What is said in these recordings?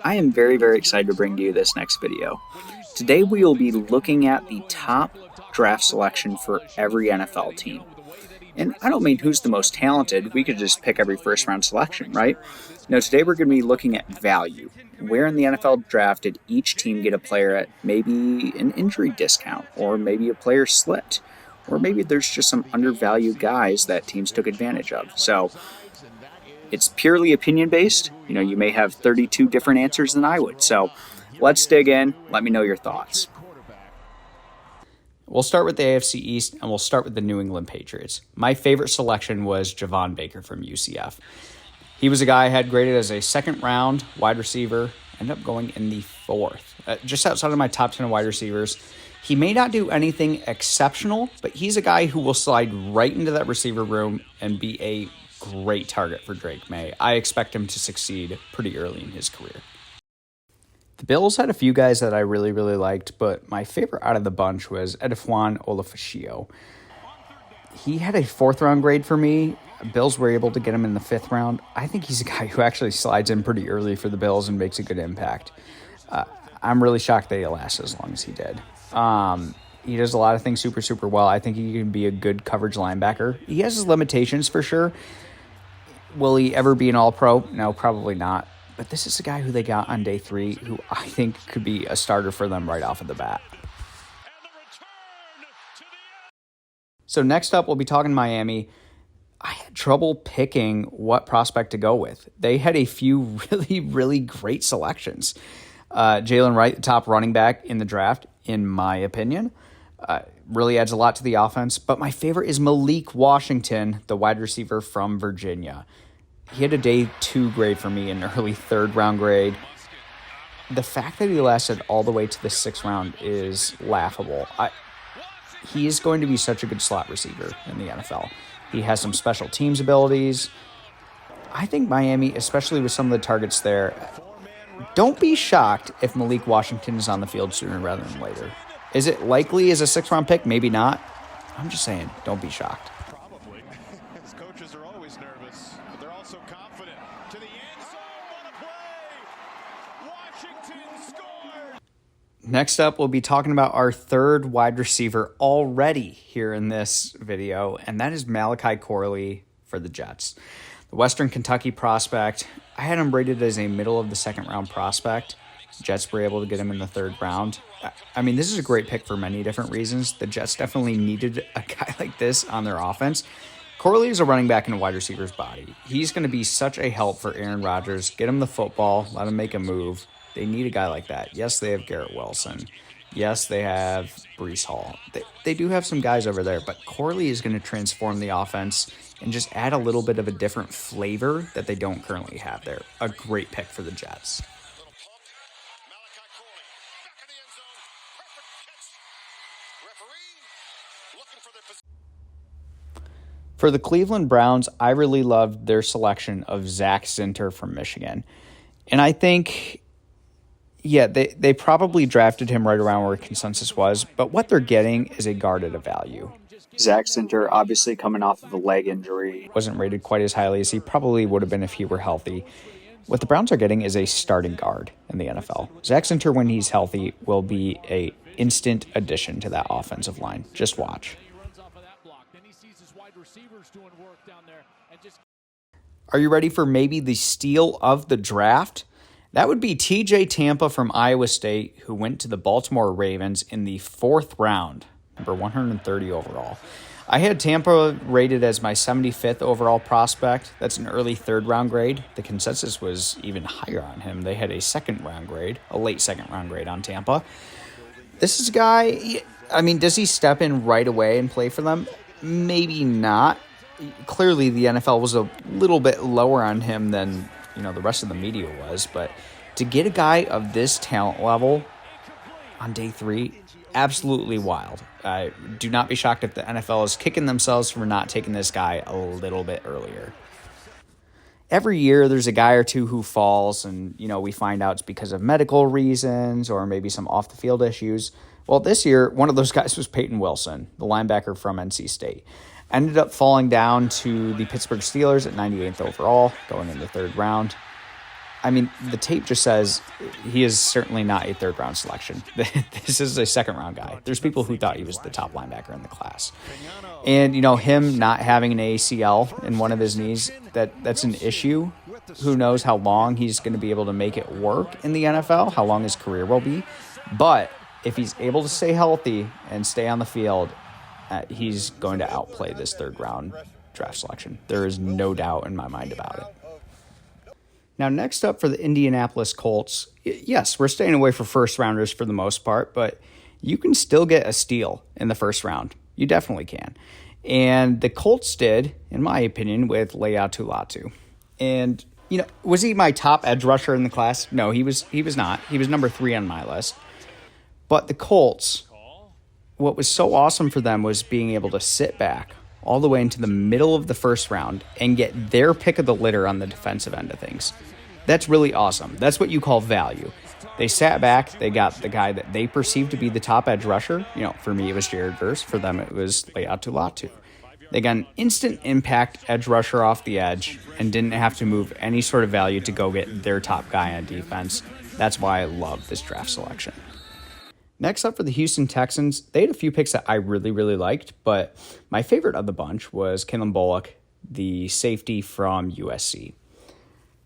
I am very, very excited to bring to you this next video. Today we will be looking at the top draft selection for every NFL team. And I don't mean who's the most talented, we could just pick every first round selection, right? No, today we're going to be looking at value. Where in the NFL draft did each team get a player at maybe an injury discount, or maybe a player slipped, or maybe there's just some undervalued guys that teams took advantage of. So it's purely opinion based. You may have 32 different answers than I would. So let's dig in. Let me know your thoughts. We'll start with the AFC East, and we'll start with the New England Patriots. My favorite selection was Javon Baker from UCF. He was a guy I had graded as a second-round wide receiver, ended up going in the fourth, just outside of my top 10 wide receivers. He may not do anything exceptional, but he's a guy who will slide right into that receiver room and be a great target for Drake May. I expect him to succeed pretty early in his career. The Bills had a few guys that I really, really liked, but my favorite out of the bunch was Edefwan Olufashio. He had a fourth-round grade for me. Bills were able to get him in the fifth round. I think he's a guy who actually slides in pretty early for the Bills and makes a good impact. I'm really shocked that he lasted as long as he did. He does a lot of things super, super well. I think he can be a good coverage linebacker. He has his limitations for sure. Will he ever be an all-pro? No, probably not. But this is a guy who they got on day 3 who I think could be a starter for them right off of the bat. So next up, we'll be talking Miami. I had trouble picking what prospect to go with. They had a few really, really great selections. Jalen Wright, the top running back in the draft, in my opinion, really adds a lot to the offense. But my favorite is Malik Washington, the wide receiver from Virginia. He had a day 2 grade for me, an early third-round grade. The fact that he lasted all the way to the 6th round is laughable. He is going to be such a good slot receiver in the NFL. He has some special teams abilities. I think Miami, especially with some of the targets there, don't be shocked if Malik Washington is on the field sooner rather than later. Is it likely as a 6th-round pick? Maybe not. I'm just saying, don't be shocked. Probably. His coaches are always nervous, but they're also confident. To the end zone, what a play! Washington scored! Next up, we'll be talking about our third wide receiver already here in this video, and that is Malachi Corley for the Jets. The Western Kentucky prospect, I had him rated as a middle of the 2nd round prospect. Jets were able to get him in the 3rd round. I mean, this is a great pick for many different reasons. The Jets definitely needed a guy like this on their offense. Corley is a running back in a wide receiver's body. He's going to be such a help for Aaron Rodgers. Get him the football, let him make a move. They need a guy like that. Yes, they have Garrett Wilson. Yes, they have Breece Hall. They do have some guys over there, but Corley is going to transform the offense and just add a little bit of a different flavor that they don't currently have there. A great pick for the Jets. For the Cleveland Browns, I really loved their selection of Zach Zinter from Michigan. And I think, they probably drafted him right around where consensus was, but what they're getting is a guard at a value. Zach Zinter, obviously coming off of a leg injury, wasn't rated quite as highly as he probably would have been if he were healthy. What the Browns are getting is a starting guard in the NFL. Zach Zinter, when he's healthy, will be an instant addition to that offensive line. Just watch. Are you ready for maybe the steal of the draft? That would be TJ Tampa from Iowa State, who went to the Baltimore Ravens in the 4th round, number 130 overall. I had Tampa rated as my 75th overall prospect. That's an early 3rd round grade. The consensus was even higher on him. They had a 2nd round grade, a late 2nd round grade on Tampa. This is a guy, does he step in right away and play for them? Maybe not. Clearly, the NFL was a little bit lower on him than the rest of the media was, but to get a guy of this talent level on day 3, absolutely wild. Do not be shocked if the NFL is kicking themselves for not taking this guy a little bit earlier. Every year, there's a guy or two who falls, and we find out it's because of medical reasons or maybe some off-the-field issues. Well, this year, one of those guys was Peyton Wilson, the linebacker from NC State. Ended up falling down to the Pittsburgh Steelers at 98th overall, going in the 3rd round. I mean, the tape just says he is certainly not a third-round selection. This is a second-round guy. There's people who thought he was the top linebacker in the class. And, him not having an ACL in one of his knees, that's an issue. Who knows how long he's going to be able to make it work in the NFL, how long his career will be. But if he's able to stay healthy and stay on the field, he's going to outplay this third-round draft selection. There is no doubt in my mind about it. Now, next up for the Indianapolis Colts, yes, we're staying away from first-rounders for the most part, but you can still get a steal in the first round. You definitely can. And the Colts did, in my opinion, with Laiatu Latu. And, was he my top edge rusher in the class? No, he was not. He was number 3 on my list. But the Colts, what was so awesome for them was being able to sit back all the way into the middle of the first round and get their pick of the litter on the defensive end of things. That's really awesome. That's what you call value. They sat back. They got the guy that they perceived to be the top edge rusher. For me, it was Jared Verse. For them, it was Laiatu Latu. They got an instant impact edge rusher off the edge and didn't have to move any sort of value to go get their top guy on defense. That's why I love this draft selection. Next up for the Houston Texans, they had a few picks that I really, really liked, but my favorite of the bunch was Kalen Bullock, the safety from USC.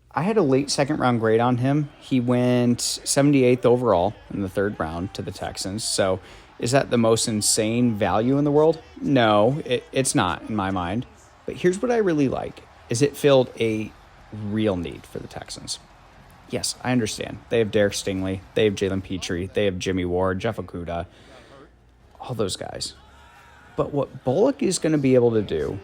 I had a late second-round grade on him. He went 78th overall in the third round to the Texans, so is that the most insane value in the world? No, it's not in my mind, but here's what I really like, is it filled a real need for the Texans. Yes, I understand. They have Derek Stingley. They have Jalen Petrie. They have Jimmy Ward, Jeff Okudah, all those guys. But what Bullock is going to be able to do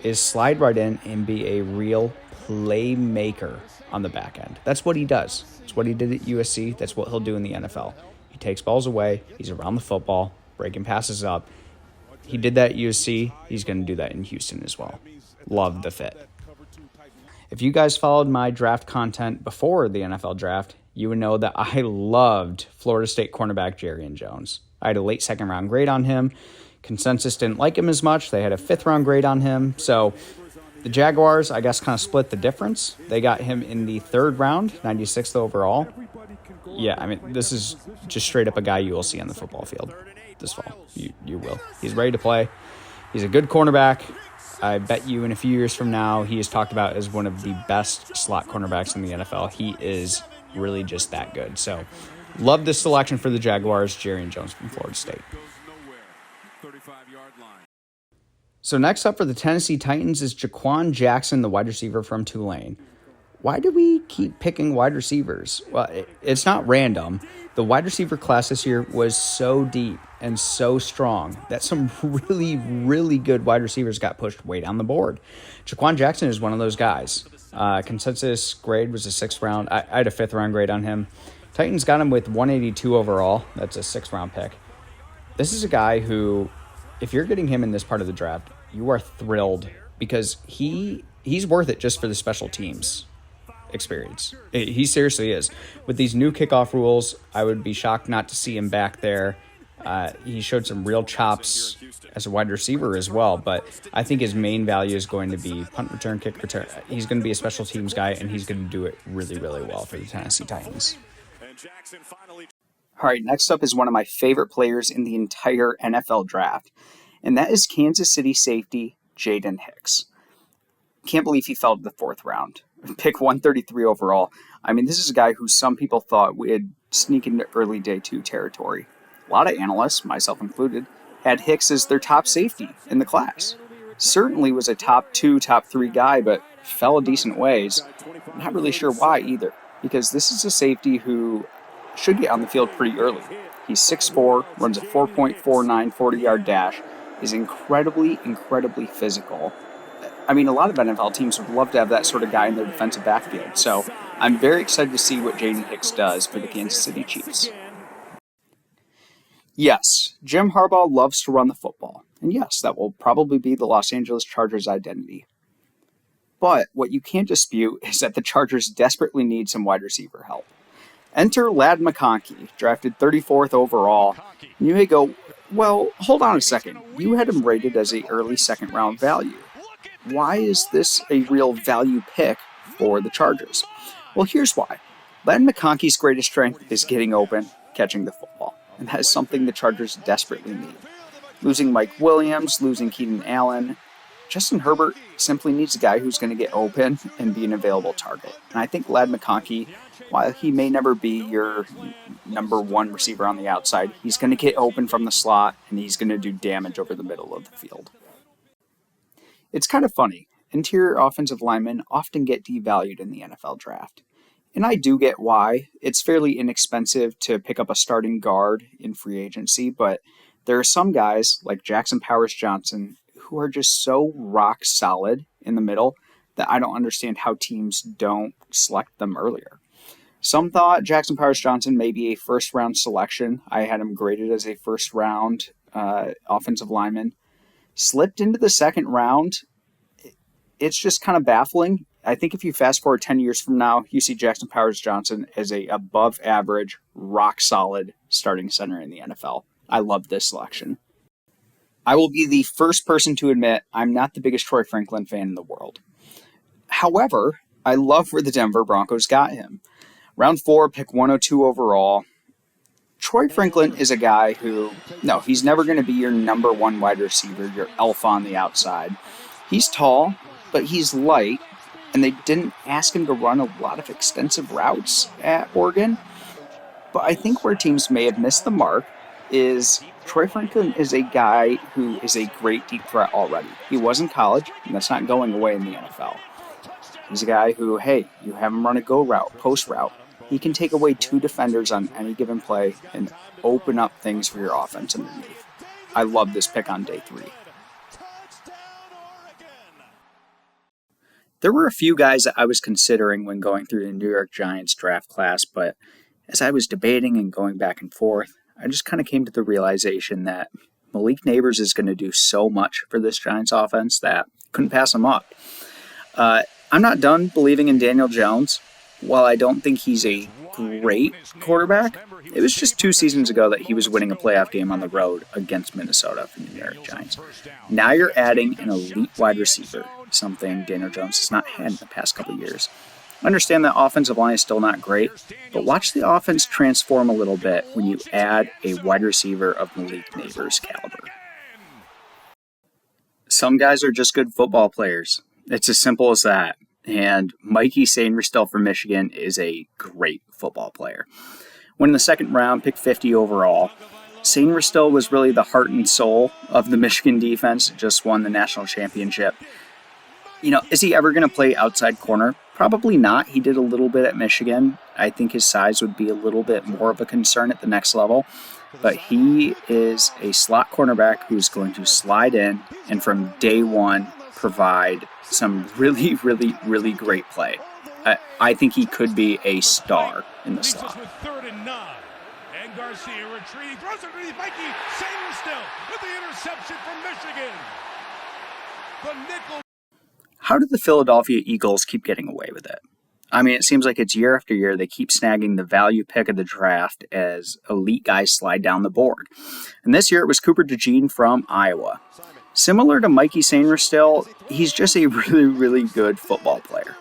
is slide right in and be a real playmaker on the back end. That's what he does. That's what he did at USC. That's what he'll do in the NFL. He takes balls away. He's around the football, breaking passes up. He did that at USC. He's going to do that in Houston as well. Love the fit. If you guys followed my draft content before the NFL draft, you would know that I loved Florida State cornerback Jarrian Jones. I had a late second-round grade on him. Consensus didn't like him as much. They had a fifth-round grade on him. So the Jaguars, I guess, kind of split the difference. They got him in the third round, 96th overall. Yeah, I mean, this is just straight up a guy you will see on the football field this fall. You will. He's ready to play. He's a good cornerback. I bet you in a few years from now, he is talked about as one of the best slot cornerbacks in the NFL. He is really just that good. So, love this selection for the Jaguars, Jarrian Jones from Florida State. So, next up for the Tennessee Titans is Jaquan Jackson, the wide receiver from Tulane. Why do we keep picking wide receivers? Well, it's not random. The wide receiver class this year was so deep and so strong that some really, really good wide receivers got pushed way down the board. Jaquan Jackson is one of those guys. Consensus grade was a 6th round. I had a 5th round grade on him. Titans got him with 182 overall. That's a 6th round pick. This is a guy who, if you're getting him in this part of the draft, you are thrilled because he's worth it just for the special teams experience. He seriously is. With these new kickoff rules, I would be shocked not to see him back there. He showed some real chops as a wide receiver as well, but I think his main value is going to be punt return, kick return. He's going to be a special teams guy, and he's going to do it really, really well for the Tennessee Titans. All right, next up is one of my favorite players in the entire NFL draft, and that is Kansas City safety Jaden Hicks. Can't believe he fell to the 4th round. Pick 133 overall. I mean, this is a guy who some people thought would sneak into early day 2 territory. A lot of analysts, myself included, had Hicks as their top safety in the class. Certainly was a top 2, top 3 guy, but fell a decent ways. Not really sure why either, because this is a safety who should get on the field pretty early. He's 6'4", runs a 4.49 40-yard dash, is incredibly, incredibly physical. I mean, a lot of NFL teams would love to have that sort of guy in their defensive backfield, so I'm very excited to see what Jaden Hicks does for the Kansas City Chiefs. Yes, Jim Harbaugh loves to run the football, and yes, that will probably be the Los Angeles Chargers' identity. But what you can't dispute is that the Chargers desperately need some wide receiver help. Enter Ladd McConkey, drafted 34th overall, and you may go, well, hold on a second, you had him rated as an early 2nd round value. Why is this a real value pick for the Chargers? Well, here's why. Ladd McConkey's greatest strength is getting open, catching the football, and that is something the Chargers desperately need. Losing Mike Williams, losing Keenan Allen, Justin Herbert simply needs a guy who's going to get open and be an available target. And I think Ladd McConkey, while he may never be your number one receiver on the outside, he's going to get open from the slot and he's going to do damage over the middle of the field. It's kind of funny. Interior offensive linemen often get devalued in the NFL draft. And I do get why. It's fairly inexpensive to pick up a starting guard in free agency, but there are some guys like Jackson Powers Johnson who are just so rock solid in the middle that I don't understand how teams don't select them earlier. Some thought Jackson Powers Johnson may be a first round selection. I had him graded as a first round offensive lineman. Slipped into the second round. It's just kind of baffling. I think if you fast forward 10 years from now, you see Jackson Powers Johnson as a above average, rock solid starting center in the NFL. I love this selection. I will be the first person to admit I'm not the biggest Troy Franklin fan in the world. However, I love where the Denver Broncos got him. Round 4, pick 102 overall. Troy Franklin is a guy who, no, he's never going to be your number one wide receiver, your alpha on the outside. He's tall, but he's light, and they didn't ask him to run a lot of extensive routes at Oregon. But I think where teams may have missed the mark is Troy Franklin is a guy who is a great deep threat already. He was in college, and that's not going away in the NFL. He's a guy who, hey, you have him run a go route, post route. He can take away 2 defenders on any given play and open up things for your offense underneath. I love this pick on day 3. There were a few guys that I was considering when going through the New York Giants draft class, but as I was debating and going back and forth, I just kind of came to the realization that Malik Nabers is going to do so much for this Giants offense that I couldn't pass him up. I'm not done believing in Daniel Jones. While I don't think he's a great quarterback, it was just 2 seasons ago that he was winning a playoff game on the road against Minnesota for the New York Giants. Now you're adding an elite wide receiver, something Daniel Jones has not had in the past couple of years. I understand that offensive line is still not great, but watch the offense transform a little bit when you add a wide receiver of Malik Nabers' caliber. Some guys are just good football players. It's as simple as that. And Mikey Sainristil from Michigan is a great football player. When in the second round, pick 50 overall, Sainristil was really the heart and soul of the Michigan defense, just won the national championship. You know, is he ever going to play outside corner? Probably not. He did a little bit at Michigan. I think his size would be a little bit more of a concern at the next level. But he is a slot cornerback who's going to slide in and from day one provide some really, really, really great play. I think he could be a star in the slot. And Garcia retreating, throws it underneath Mikey Sainristil with the interception from Michigan. The nickel. How did the Philadelphia Eagles keep getting away with it? I mean, it seems like it's year after year they keep snagging the value pick of the draft as elite guys slide down the board. And this year it was Cooper DeJean from Iowa. Similar to Mikey Sainristil, he's just a really, really good football player.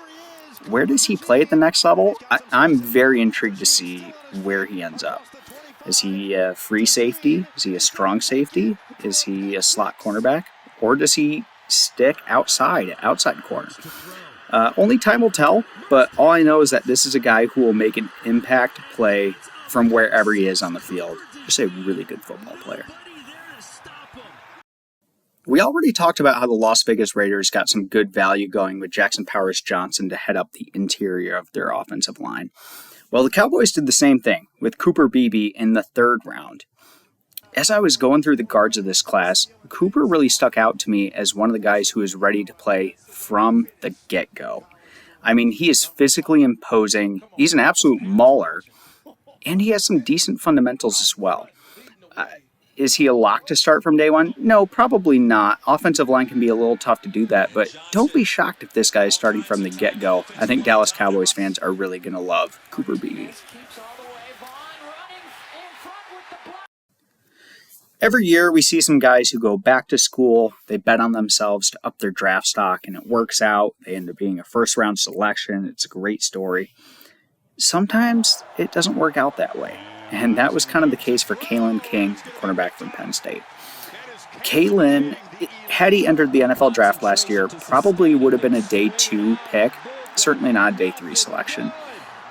Where does he play at the next level? I'm very intrigued to see where he ends up. Is he a free safety? Is he a strong safety? Is he a slot cornerback? Or does he stick outside corner? Only time will tell, but all I know is that this is a guy who will make an impact play from wherever he is on the field. Just a really good football player. We already talked about how the Las Vegas Raiders got some good value going with Jackson Powers Johnson to head up the interior of their offensive line. Well, the Cowboys did the same thing with Cooper Beebe in the 3rd round. As I was going through the guards of this class, Cooper really stuck out to me as one of the guys who is ready to play from the get-go. I mean, he is physically imposing, he's an absolute mauler, and he has some decent fundamentals as well. Is he a lock to start from day one? No, probably not. Offensive line can be a little tough to do that, but don't be shocked if this guy is starting from the get-go. I think Dallas Cowboys fans are really going to love Cooper Beebe. Every year we see some guys who go back to school, they bet on themselves to up their draft stock, and it works out. They end up being a first-round selection. It's a great story. sometimes it doesn't work out that way. And that was kind of the case for Kalen King, cornerback from Penn State. Kalen, had he entered the NFL draft last year, probably would have been a day 2 pick, certainly not a day 3 selection,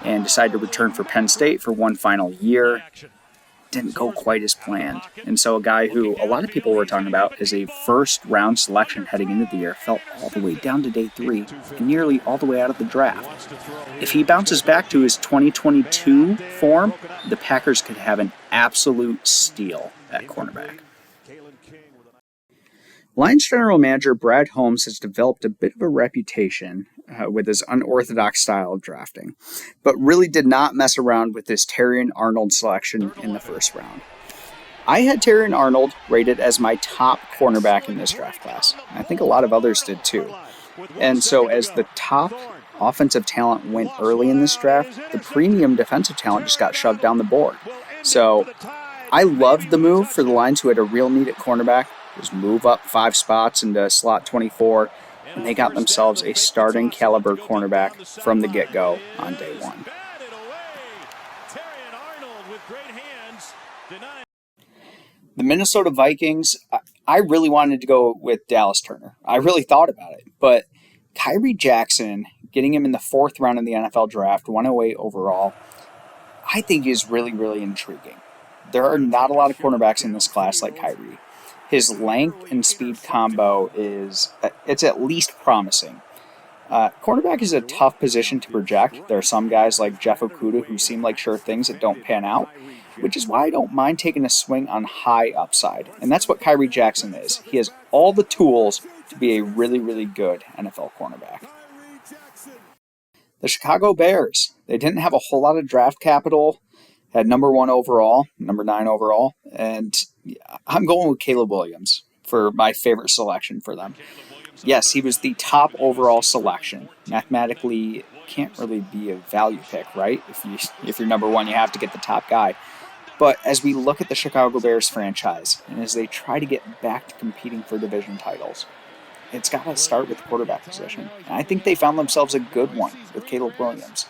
and decided to return for Penn State for one final year. Didn't go quite as planned. And so a guy who a lot of people were talking about as a first-round selection heading into the year fell all the way down to day 3 and nearly all the way out of the draft. If he bounces back to his 2022 form, the Packers could have an absolute steal at cornerback. Lions general manager Brad Holmes has developed a bit of a reputation with his unorthodox style of drafting, but really did not mess around with his Terrion Arnold selection in the first round. I had Terrion Arnold rated as my top cornerback in this draft class. I think a lot of others did too. And so as the top offensive talent went early in this draft, the premium defensive talent just got shoved down the board. So I loved the move for the Lions, who had a real need at cornerback. Was move up 5 spots into slot 24, and they got themselves a starting caliber cornerback from the get-go on day 1. The Minnesota Vikings, I really wanted to go with Dallas Turner. I really thought about it, but Kyrie Jackson, getting him in the 4th round in the NFL draft, 108 overall, I think is really, really intriguing. There are not a lot of cornerbacks in this class like Kyrie. His length and speed combo it's at least promising. Cornerback is a tough position to project. There are some guys like Jeff Okudah who seem like sure things that don't pan out, which is why I don't mind taking a swing on high upside. And that's what Kyrie Jackson is. He has all the tools to be a really, really good NFL cornerback. The Chicago Bears, they didn't have a whole lot of draft capital, had number 1 overall, number 9 overall, and I'm going with Caleb Williams for my favorite selection for them. Yes, he was the top overall selection. Mathematically, can't really be a value pick, right? If you're number 1, you have to get the top guy. But as we look at the Chicago Bears franchise, and as they try to get back to competing for division titles, it's got to start with the quarterback position. And I think they found themselves a good one with Caleb Williams.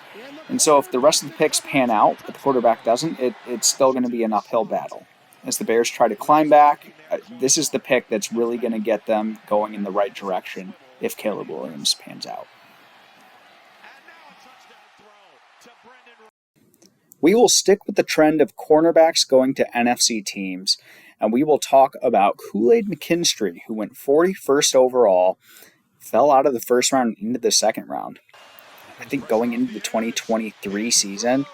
And so if the rest of the picks pan out, but the quarterback doesn't, it's still going to be an uphill battle. As the Bears try to climb back, this is the pick that's really going to get them going in the right direction if Caleb Williams pans out. We will stick with the trend of cornerbacks going to NFC teams, and we will talk about Kool-Aid McKinstry, who went 41st overall, fell out of the first round into the second round. I think going into the 2023 season,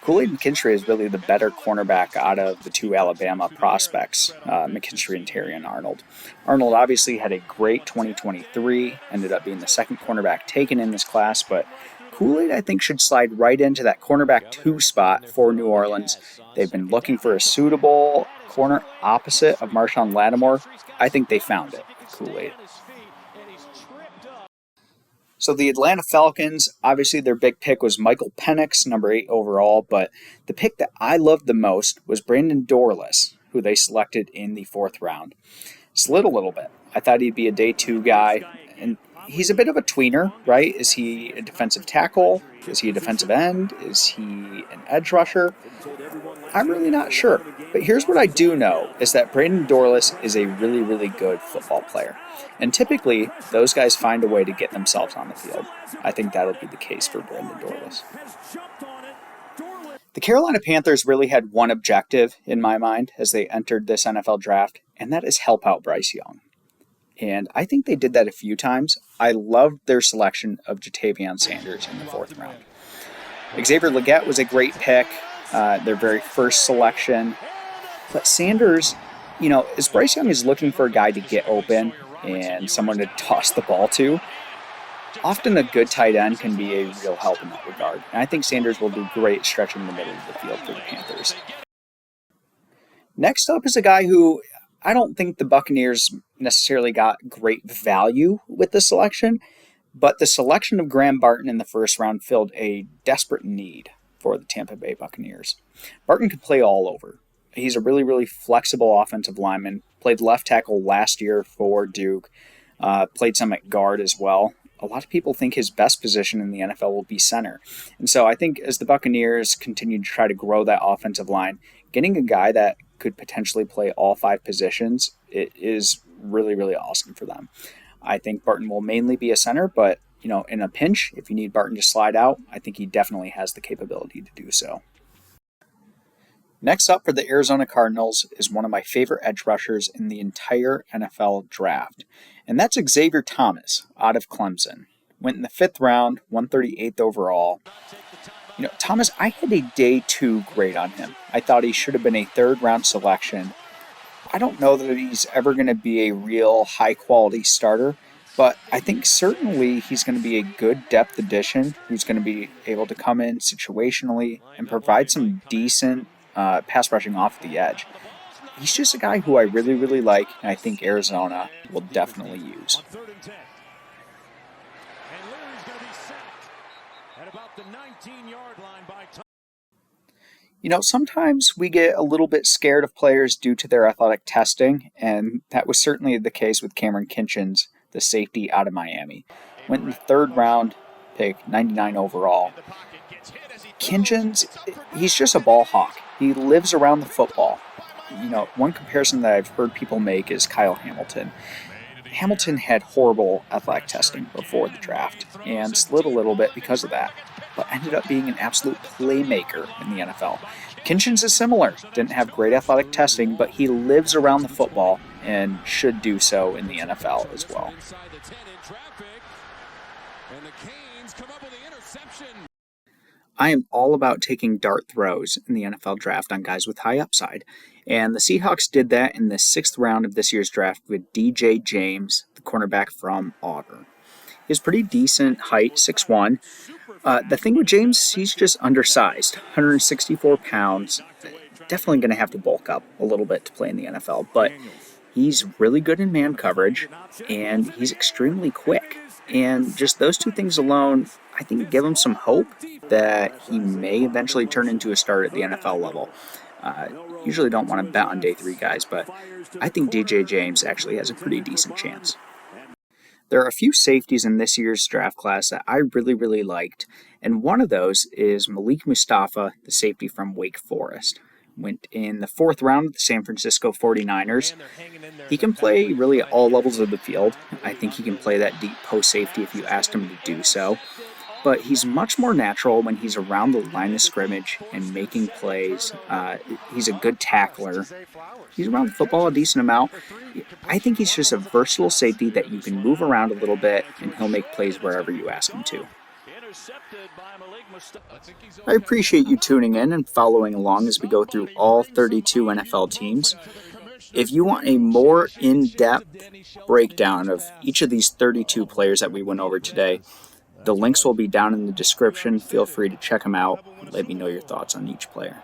Kool-Aid McKinstry is really the better cornerback out of the 2 Alabama prospects, McKinstry and Terrion Arnold. Arnold obviously had a great 2023, ended up being the second cornerback taken in this class, but Kool-Aid, I think, should slide right into that cornerback 2 spot for New Orleans. They've been looking for a suitable corner opposite of Marshawn Lattimore. I think they found it with Kool-Aid. So the Atlanta Falcons, obviously their big pick was Michael Penix, number 8 overall, but the pick that I loved the most was Brandon Dorlus, who they selected in the 4th round. Slid a little bit. I thought he'd be a day 2 guy, and he's a bit of a tweener, right? Is he a defensive tackle? Is he a defensive end? Is he an edge rusher? I'm really not sure. But here's what I do know, is that Brandon Dorlus is a really, really good football player. And typically, those guys find a way to get themselves on the field. I think that'll be the case for Brandon Dorlus. The Carolina Panthers really had one objective in my mind as they entered this NFL draft, and that is help out Bryce Young. And I think they did that a few times. I loved their selection of Ja'Tavion Sanders in the 4th round. Xavier Legette was a great pick, their very first selection. But Sanders, as Bryce Young is looking for a guy to get open and someone to toss the ball to, often a good tight end can be a real help in that regard. And I think Sanders will do great stretching the middle of the field for the Panthers. Next up is a guy who I don't think the Buccaneers necessarily got great value with the selection, but the selection of Graham Barton in the 1st round filled a desperate need for the Tampa Bay Buccaneers. Barton can play all over. He's a really, really flexible offensive lineman, played left tackle last year for Duke, played some at guard as well. a lot of people think his best position in the NFL will be center. And so I think as the Buccaneers continue to try to grow that offensive line, getting a guy that could potentially play all 5 positions, it is really, really awesome for them. I think Barton will mainly be a center, but in a pinch, if you need Barton to slide out, I think he definitely has the capability to do so. Next up for the Arizona Cardinals is one of my favorite edge rushers in the entire NFL draft, and that's Xavier Thomas out of Clemson. Went in the 5th round, 138th overall. Thomas, I had a day 2 grade on him. I thought he should have been a 3rd round selection. I don't know that he's ever going to be a real high quality starter, but I think certainly he's going to be a good depth addition who's going to be able to come in situationally and provide some decent pass rushing off the edge. He's just a guy who I really, really like, and I think Arizona will definitely use. Sometimes we get a little bit scared of players due to their athletic testing, and that was certainly the case with Cameron Kinchens, the safety out of Miami. Went in the 3rd round, pick 99 overall. Kinchens, he's just a ball hawk. He lives around the football. One comparison that I've heard people make is Kyle Hamilton. Hamilton had horrible athletic testing before the draft and slid a little bit because of that, but ended up being an absolute playmaker in the NFL. Kinchens is similar. Didn't have great athletic testing, but he lives around the football and should do so in the NFL as well. I am all about taking dart throws in the NFL draft on guys with high upside, and the Seahawks did that in the 6th round of this year's draft with DJ James, the cornerback from Auburn. He has pretty decent height, 6'1". The thing with James, he's just undersized, 164 pounds. Definitely going to have to bulk up a little bit to play in the NFL, but he's really good in man coverage, and he's extremely quick. And just those 2 things alone, I think give him some hope that he may eventually turn into a starter at the NFL level. Usually don't want to bet on day 3 guys, but I think DJ James actually has a pretty decent chance. There are a few safeties in this year's draft class that I really, really liked, and one of those is Malik Mustafa, the safety from Wake Forest. Went in the 4th round of the San Francisco 49ers. He can play really at all levels of the field. I think he can play that deep post safety if you asked him to do so. But he's much more natural when he's around the line of scrimmage and making plays. He's a good tackler. He's around the football a decent amount. I think he's just a versatile safety that you can move around a little bit, and he'll make plays wherever you ask him to. I appreciate you tuning in and following along as we go through all 32 NFL teams. If you want a more in-depth breakdown of each of these 32 players that we went over today, the links will be down in the description. Feel free to check them out and let me know your thoughts on each player.